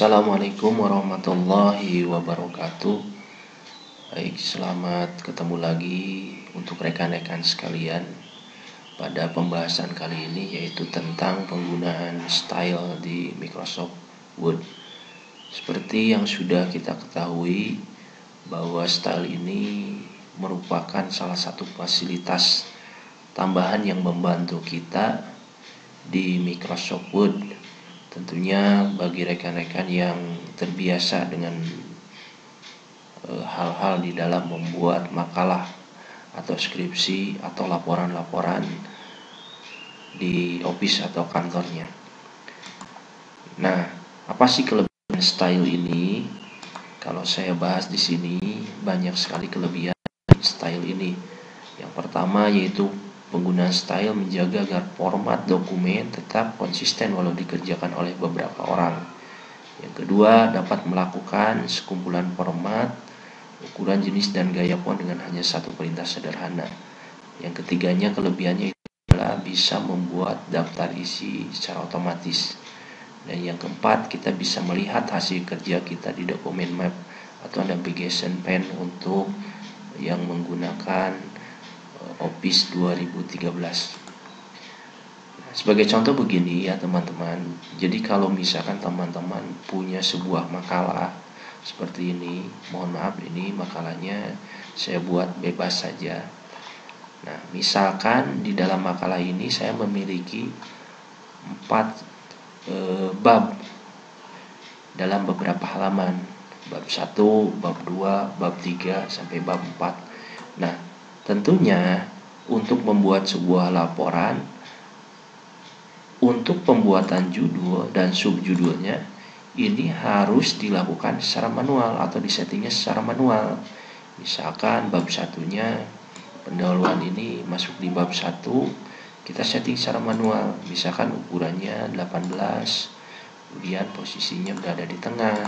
Assalamualaikum warahmatullahi wabarakatuh. Baik, selamat ketemu lagi untuk rekan-rekan sekalian pada pembahasan kali ini, yaitu tentang penggunaan style di Microsoft Word. Seperti yang sudah kita ketahui bahwa style ini merupakan salah satu fasilitas tambahan yang membantu kita di Microsoft Word. Tentunya bagi rekan-rekan yang terbiasa dengan hal-hal di dalam membuat makalah atau skripsi atau laporan-laporan di office atau kantornya. Nah, apa sih kelebihan style ini? Kalau saya bahas di sini, banyak sekali kelebihan style ini. Yang pertama yaitu penggunaan style menjaga agar format dokumen tetap konsisten walau dikerjakan oleh beberapa orang. Yang kedua, dapat melakukan sekumpulan format, ukuran, jenis, dan gaya font dengan hanya satu perintah sederhana. Yang ketiganya, kelebihannya adalah bisa membuat daftar isi secara otomatis. Dan yang keempat, kita bisa melihat hasil kerja kita di dokumen map atau navigation pen untuk yang menggunakan Office 2013. Sebagai contoh begini ya teman-teman. Jadi kalau misalkan teman-teman punya sebuah makalah seperti ini, mohon maaf ini makalahnya saya buat bebas saja. Nah, misalkan di dalam makalah ini saya memiliki 4 bab dalam beberapa halaman. Bab 1, bab 2, bab 3 sampai bab 4. Nah, tentunya untuk membuat sebuah laporan, untuk pembuatan judul dan subjudulnya ini harus dilakukan secara manual atau disettingnya secara manual. Misalkan bab satunya pendahuluan ini masuk di bab 1, kita setting secara manual. Misalkan ukurannya 18, kemudian posisinya berada di tengah,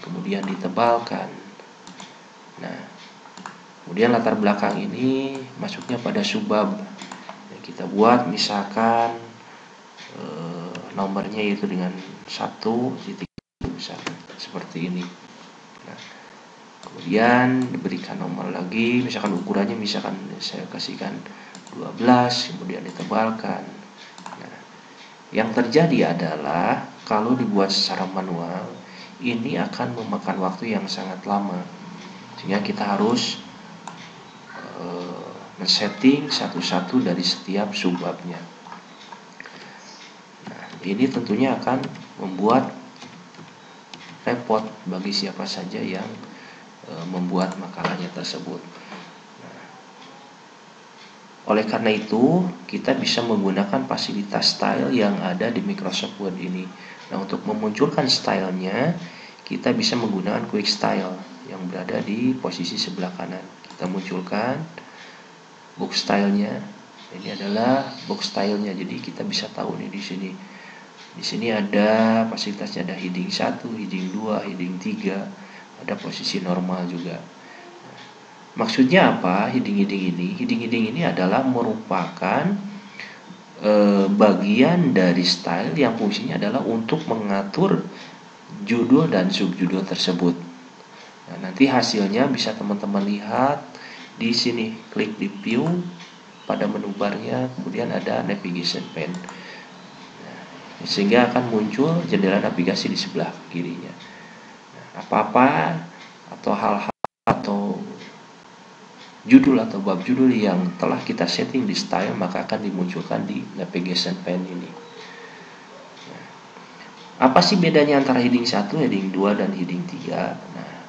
kemudian ditebalkan. Nah, kemudian latar belakang ini masuknya pada subbab. Yang kita buat misalkan nomornya yaitu dengan 1 titik misalkan seperti ini. Nah, kemudian diberikan nomor lagi, misalkan ukurannya misalkan saya kasihkan 12, kemudian ditebalkan. Nah, yang terjadi adalah kalau dibuat secara manual ini akan memakan waktu yang sangat lama, sehingga kita harus men-setting satu-satu dari setiap subbabnya. Nah, ini tentunya akan membuat repot bagi siapa saja yang membuat makalahnya tersebut. Nah, oleh karena itu kita bisa menggunakan fasilitas style yang ada di Microsoft Word ini. Nah, untuk memunculkan stylenya kita bisa menggunakan quick style yang berada di posisi sebelah kanan. Kita munculkan box stylenya. Ini adalah box stylenya. Jadi kita bisa tahu nih di sini. Di sini ada fasilitasnya, ada heading 1, heading 2, heading 3, ada posisi normal juga. Maksudnya apa heading-heading ini? Heading-heading ini adalah merupakan bagian dari style yang fungsinya adalah untuk mengatur judul dan subjudul tersebut. Nah, nanti hasilnya bisa teman-teman lihat di sini. Klik di view pada menu barnya, kemudian ada navigation pen. Nah, sehingga akan muncul jendela navigasi di sebelah kirinya. Nah, apa-apa atau hal-hal atau judul atau bab judul yang telah kita setting di style maka akan dimunculkan di navigation pen ini. Nah, apa sih bedanya antara heading 1, heading 2, dan heading 3? Nah,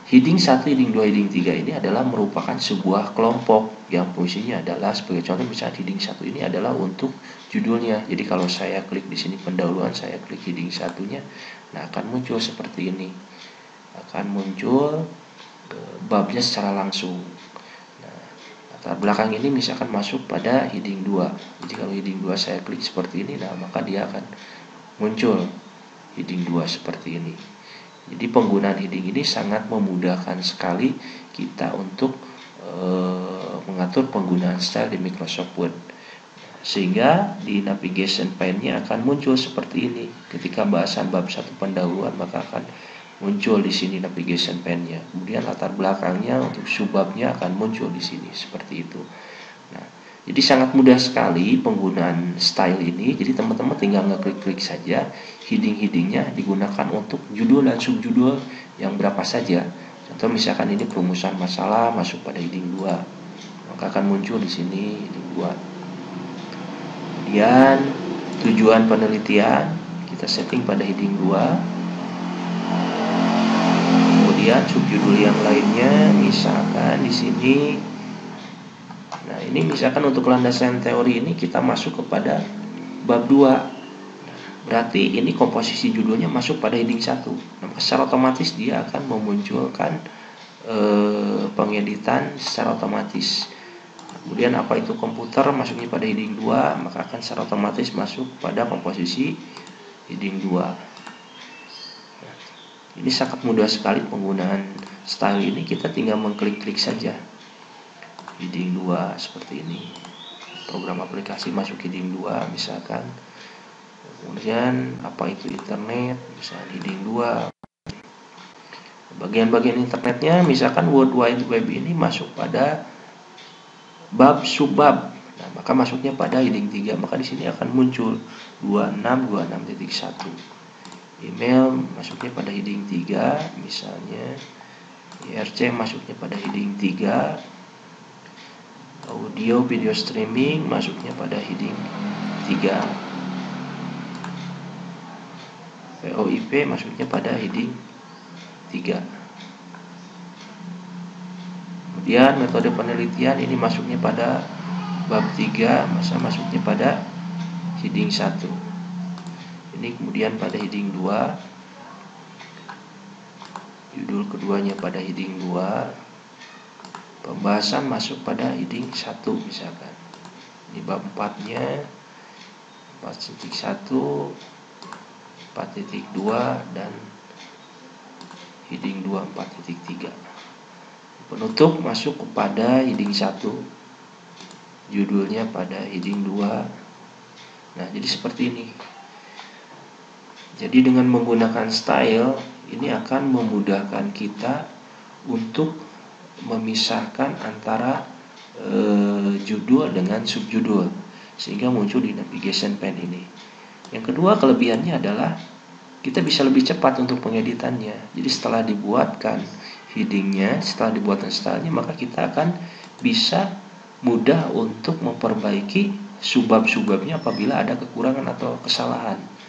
heading 1, heading 2, heading 3 ini adalah merupakan sebuah kelompok yang fungsinya adalah sebagai contoh misalnya heading 1 ini adalah untuk judulnya. Jadi kalau saya klik di sini pendahuluan, saya klik heading 1-nya, nah akan muncul seperti ini. Akan muncul babnya secara langsung. Nah, latar belakang ini misalkan masuk pada heading 2. Jadi kalau heading 2 saya klik seperti ini, nah maka dia akan muncul heading 2 seperti ini. Jadi penggunaan heading ini sangat memudahkan sekali kita untuk mengatur penggunaan style di Microsoft Word. Sehingga di navigation pane-nya akan muncul seperti ini. Ketika bahasan bab 1 pendahuluan, maka akan muncul di sini navigation pane-nya. Kemudian latar belakangnya untuk subbabnya akan muncul di sini seperti itu. Nah, jadi sangat mudah sekali penggunaan style ini. Jadi teman-teman tinggal ngeklik-klik saja. Heading-headingnya digunakan untuk judul dan subjudul yang berapa saja. Contoh misalkan ini perumusan masalah masuk pada heading 2, maka akan muncul di sini heading 2. Kemudian tujuan penelitian kita setting pada heading 2. Kemudian subjudul yang lainnya misalkan di sini. Nah, ini misalkan untuk landasan teori ini kita masuk kepada bab 2. Berarti ini komposisi judulnya masuk pada heading 1. Nah, secara otomatis dia akan memunculkan pengeditan secara otomatis. Kemudian apa itu komputer masuknya pada heading 2, maka akan secara otomatis masuk pada komposisi heading 2. Ini sangat mudah sekali penggunaan style ini. Kita tinggal mengklik-klik saja heading 2 seperti ini. Program aplikasi masuk heading 2 misalkan. Kemudian apa itu internet, misalkan heading 2. Bagian-bagian internetnya misalkan World Wide Web ini masuk pada bab subbab. Nah, maka masuknya pada heading 3, maka di sini akan muncul 2626.1. Email masuknya pada heading 3, misalnya IRC masuknya pada heading 3, audio video streaming masuknya pada heading 3, VoIP masuknya pada heading 3. Kemudian metode penelitian ini masuknya pada bab 3, masa masuknya pada heading 1. Ini kemudian pada heading 2, judul keduanya pada heading 2, pembahasan masuk pada heading 1 misalkan. Ini bab 4-nya 4.1, 4.2 dan heading 2 4.3. Penutup masuk kepada heading 1, judulnya pada heading 2. Nah, jadi seperti ini. Jadi dengan menggunakan style ini akan memudahkan kita untuk memisahkan antara judul dengan subjudul sehingga muncul di navigation pane ini. Yang kedua kelebihannya adalah kita bisa lebih cepat untuk pengeditannya. Jadi setelah dibuatkan headingnya, setelah dibuatkan stylenya, maka kita akan bisa mudah untuk memperbaiki subbab-subbabnya apabila ada kekurangan atau kesalahan.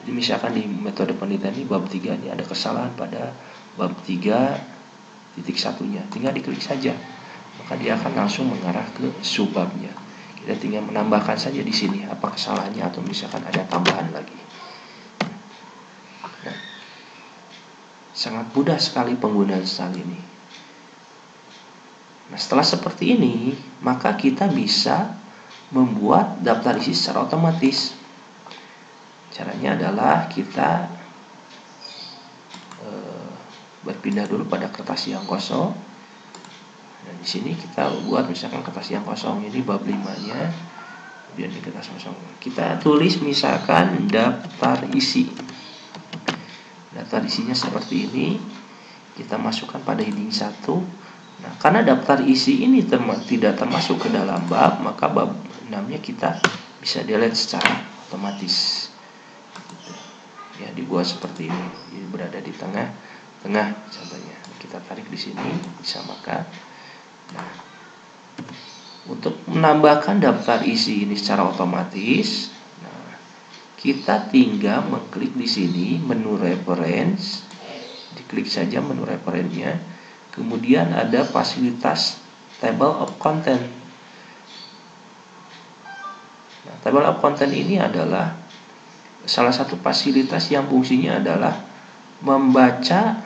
Jadi misalkan di metode penelitian ini bab 3 ini ada kesalahan pada bab 3.1-nya, tinggal diklik saja, maka dia akan langsung mengarah ke subbabnya. Kita tinggal menambahkan saja di sini apa kesalahannya atau misalkan ada tambahan lagi. Nah, sangat mudah sekali penggunaan style ini. Nah, setelah seperti ini, maka kita bisa membuat daftar isi secara otomatis. Caranya adalah kita berpindah dulu pada kertas yang kosong. Nah, di sini kita buat misalkan kertas yang kosong ini bab 5-nya. Kemudian di kertas kosong kita tulis misalkan daftar isi. Daftar isinya seperti ini. Kita masukkan pada heading 1. Nah, karena daftar isi ini tidak termasuk ke dalam bab, maka bab 6-nya kita bisa delete secara otomatis. Ya, dibuat seperti ini. Ini berada di tengah contohnya. Kita tarik di sini disamakan. Nah, untuk menambahkan daftar isi ini secara otomatis, nah, kita tinggal mengklik di sini menu reference, diklik saja menu referensinya. Kemudian ada fasilitas table of content. Nah, table of content ini adalah salah satu fasilitas yang fungsinya adalah membaca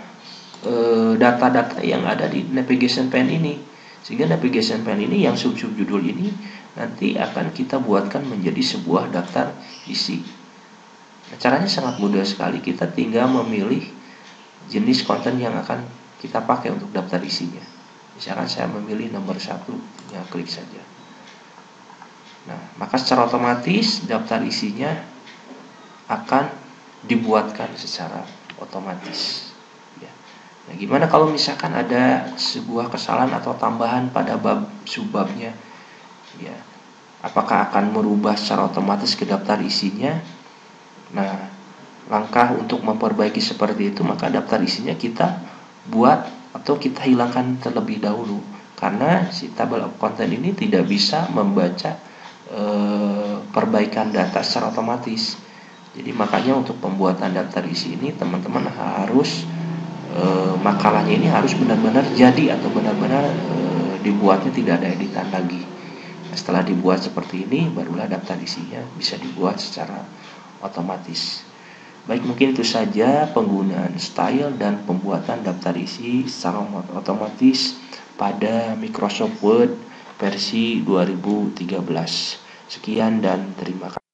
data-data yang ada di navigation pane ini. Sehingga navigation pane ini yang sub-judul ini nanti akan kita buatkan menjadi sebuah daftar isi. Nah, caranya sangat mudah sekali. Kita tinggal memilih jenis konten yang akan kita pakai untuk daftar isinya. Misalkan saya memilih nomor 1, tinggal klik saja. Nah, maka secara otomatis daftar isinya akan dibuatkan secara otomatis. Ya. Nah, gimana kalau misalkan ada sebuah kesalahan atau tambahan pada bab subbabnya? Ya, apakah akan merubah secara otomatis ke daftar isinya? Nah, langkah untuk memperbaiki seperti itu, maka daftar isinya kita buat atau kita hilangkan terlebih dahulu, karena si table of content ini tidak bisa membaca perbaikan data secara otomatis. Jadi makanya untuk pembuatan daftar isi ini teman-teman harus makalahnya ini harus benar-benar jadi atau benar-benar dibuatnya tidak ada editan lagi. Nah, setelah dibuat seperti ini, barulah daftar isinya bisa dibuat secara otomatis. Baik, mungkin itu saja penggunaan style dan pembuatan daftar isi secara otomatis pada Microsoft Word versi 2013. Sekian dan terima kasih.